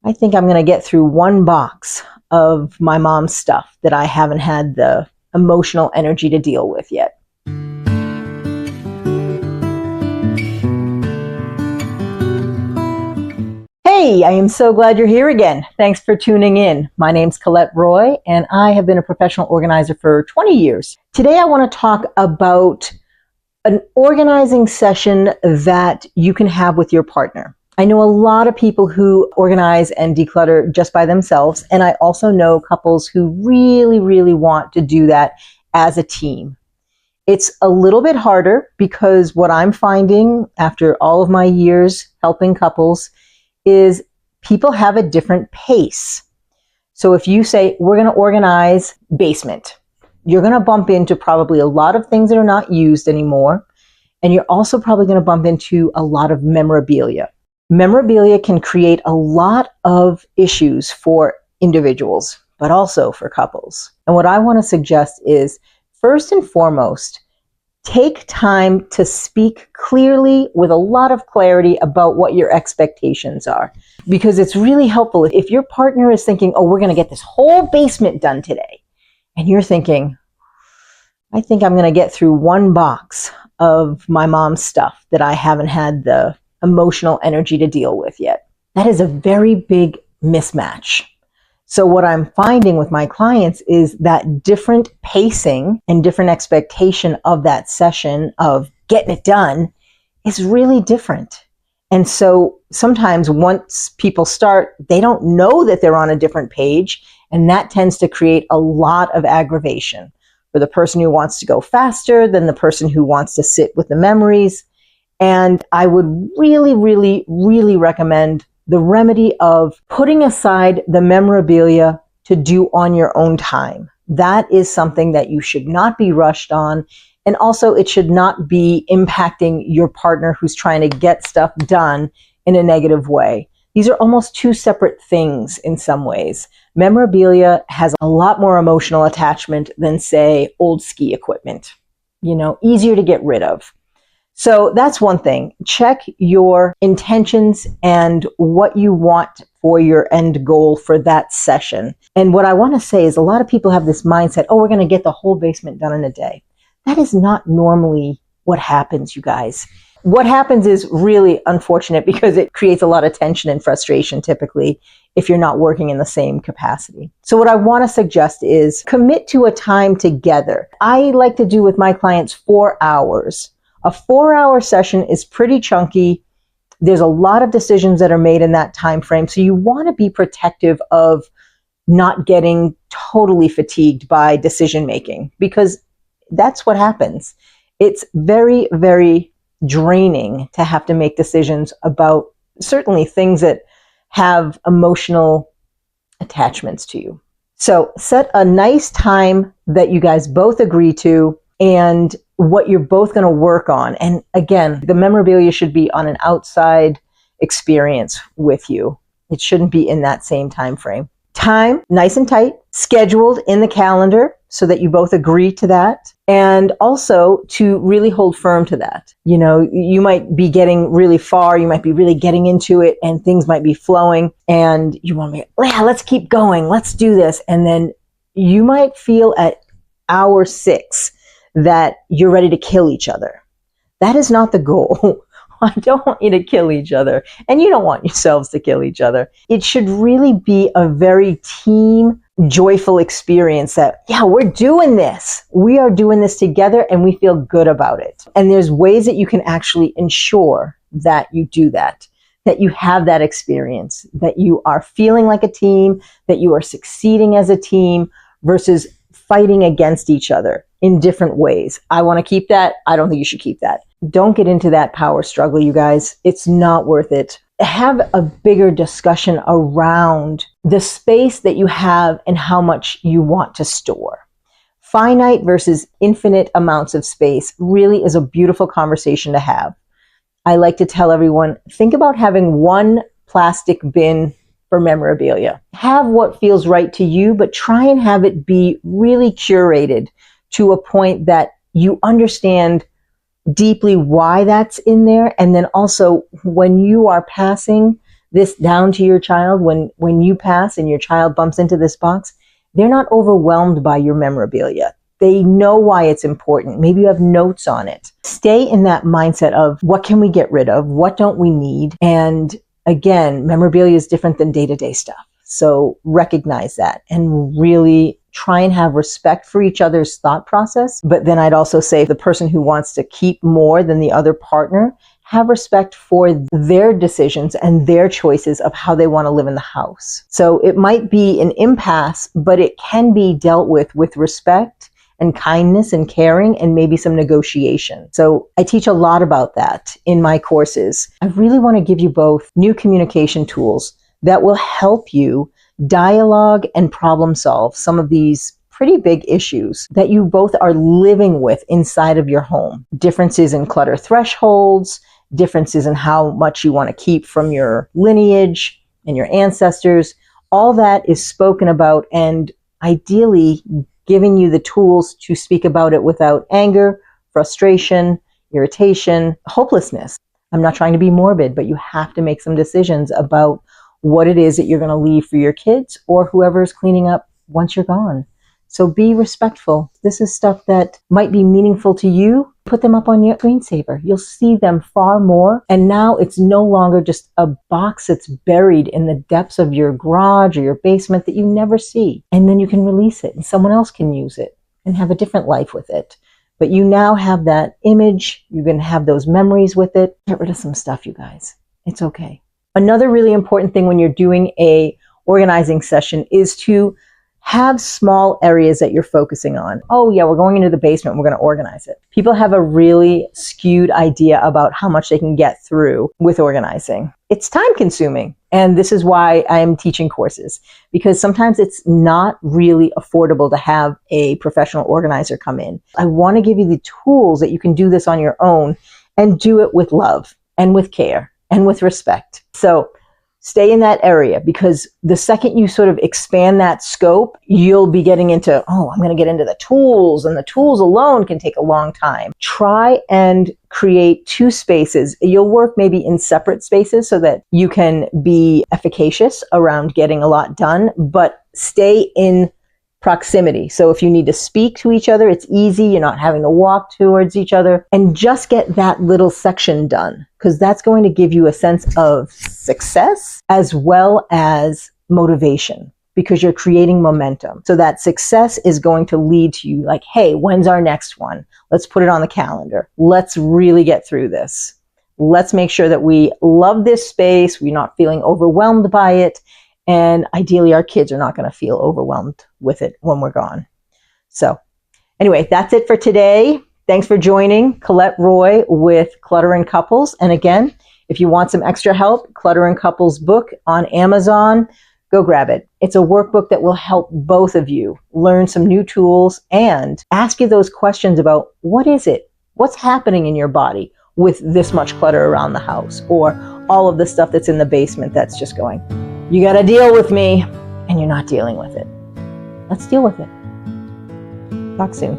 I think I'm going to get through one box of my mom's stuff that I haven't had the emotional energy to deal with yet. Hey, I am so glad you're here again. Thanks for tuning in. My name's Colette Roy, and I have been a professional organizer for 20 years. Today I want to talk about an organizing session that you can have with your partner. I know a lot of people who organize and declutter just by themselves, and I also know couples who really want to do that as a team. It's a little bit harder because what I'm finding after all of my years helping couples is people have a different pace. So if you say, we're going to organize basement, you're going to bump into probably a lot of things that are not used anymore, and you're also probably going to bump into a lot of memorabilia. Memorabilia can create a lot of issues for individuals, but also for couples. And what I want to suggest is, first and foremost, take time to speak clearly with a lot of clarity about what your expectations are. Because it's really helpful if your partner is thinking, oh, we're going to get this whole basement done today. And you're thinking, I think I'm going to get through one box of my mom's stuff that I haven't had the emotional energy to deal with yet. That is a very big mismatch. So what I'm finding with my clients is that different pacing and different expectation of that session of getting it done is really different. And so sometimes once people start, they don't know that they're on a different page, and that tends to create a lot of aggravation for the person who wants to go faster than the person who wants to sit with the memories. And I would really recommend the remedy of putting aside the memorabilia to do on your own time. That is something that you should not be rushed on. And also it should not be impacting your partner who's trying to get stuff done in a negative way. These are almost two separate things in some ways. Memorabilia has a lot more emotional attachment than, say, old ski equipment. Easier to get rid of. So that's one thing. Check your intentions and what you want for your end goal for that session. And what I want to say is a lot of people have this mindset, oh, we're going to get the whole basement done in a day. That is not normally what happens, you guys. What happens is really unfortunate because it creates a lot of tension and frustration typically if you're not working in the same capacity. So what I want to suggest is commit to a time together. I like to do with my clients 4 hours. A 4-hour session is pretty chunky. There's a lot of decisions that are made in that time frame. So you want to be protective of not getting totally fatigued by decision making, because that's what happens. It's very draining to have to make decisions about certainly things that have emotional attachments to you. So set a nice time that you guys both agree to and what you're both going to work on. And again, the memorabilia should be on an outside experience with you. It shouldn't be in that same time frame. Time, nice and tight, scheduled in the calendar so that you both agree to that. And also to really hold firm to that. You might be getting really far, you might be really getting into it, and things might be flowing, and you want to be, yeah, let's keep going, let's do this. And then you might feel at hour 6 that you're ready to kill each other. That is not the goal. I don't want you to kill each other, and you don't want yourselves to kill each other. It should really be a very team joyful experience that, yeah, we're doing this. We are doing this together and we feel good about it. And there's ways that you can actually ensure that you do that you have that experience, that you are feeling like a team, that you are succeeding as a team versus fighting against each other in different ways. I want to keep that. I don't think you should keep that. Don't get into that power struggle, you guys. It's not worth it. Have a bigger discussion around the space that you have and how much you want to store. Finite versus infinite amounts of space really is a beautiful conversation to have. I like to tell everyone, think about having one plastic bin for memorabilia. Have what feels right to you, but try and have it be really curated to a point that you understand deeply why that's in there. And then also when you are passing this down to your child, when you pass and your child bumps into this box, they're not overwhelmed by your memorabilia. They know why it's important. Maybe you have notes on it. Stay in that mindset of what can we get rid of? What don't we need? And again, memorabilia is different than day-to-day stuff. So recognize that and really try and have respect for each other's thought process. But then I'd also say the person who wants to keep more than the other partner, have respect for their decisions and their choices of how they want to live in the house. So it might be an impasse, but it can be dealt with respect and kindness and caring and maybe some negotiation. So I teach a lot about that in my courses. I really want to give you both new communication tools that will help you dialogue and problem solve some of these pretty big issues that you both are living with inside of your home. Differences in clutter thresholds, differences in how much you want to keep from your lineage and your ancestors. All that is spoken about and ideally giving you the tools to speak about it without anger, frustration, irritation, hopelessness. I'm not trying to be morbid, but you have to make some decisions about what it is that you're going to leave for your kids or whoever is cleaning up once you're gone. So be respectful. This is stuff that might be meaningful to you. Put them up on your screensaver. You'll see them far more. And now it's no longer just a box that's buried in the depths of your garage or your basement that you never see. And then you can release it and someone else can use it and have a different life with it. But you now have that image. You can have those memories with it. Get rid of some stuff, you guys. It's okay. Another really important thing when you're doing a organizing session is to have small areas that you're focusing on. Oh yeah, we're going into the basement, we're going to organize it. People have a really skewed idea about how much they can get through with organizing. It's time consuming. And this is why I'm teaching courses, because sometimes it's not really affordable to have a professional organizer come in. I want to give you the tools that you can do this on your own and do it with love and with care and with respect. So stay in that area, because the second you sort of expand that scope, you'll be getting into, I'm going to get into the tools, and the tools alone can take a long time. Try and create 2 spaces. You'll work maybe in separate spaces so that you can be efficacious around getting a lot done, but stay in proximity. So if you need to speak to each other, it's easy. You're not having to walk towards each other, and just get that little section done, because that's going to give you a sense of success as well as motivation, because you're creating momentum. So that success is going to lead to you like, hey, when's our next one? Let's put it on the calendar. Let's really get through this. Let's make sure that we love this space. We're not feeling overwhelmed by it. And ideally, our kids are not going to feel overwhelmed with it when we're gone. So anyway, that's it for today. Thanks for joining Colette Roy with Clutter and Couples. And again, if you want some extra help, Clutter and Couples book on Amazon, go grab it. It's a workbook that will help both of you learn some new tools and ask you those questions about what is it? What's happening in your body with this much clutter around the house, or all of the stuff that's in the basement that's just going, you got to deal with me, and you're not dealing with it. Let's deal with it. Talk soon.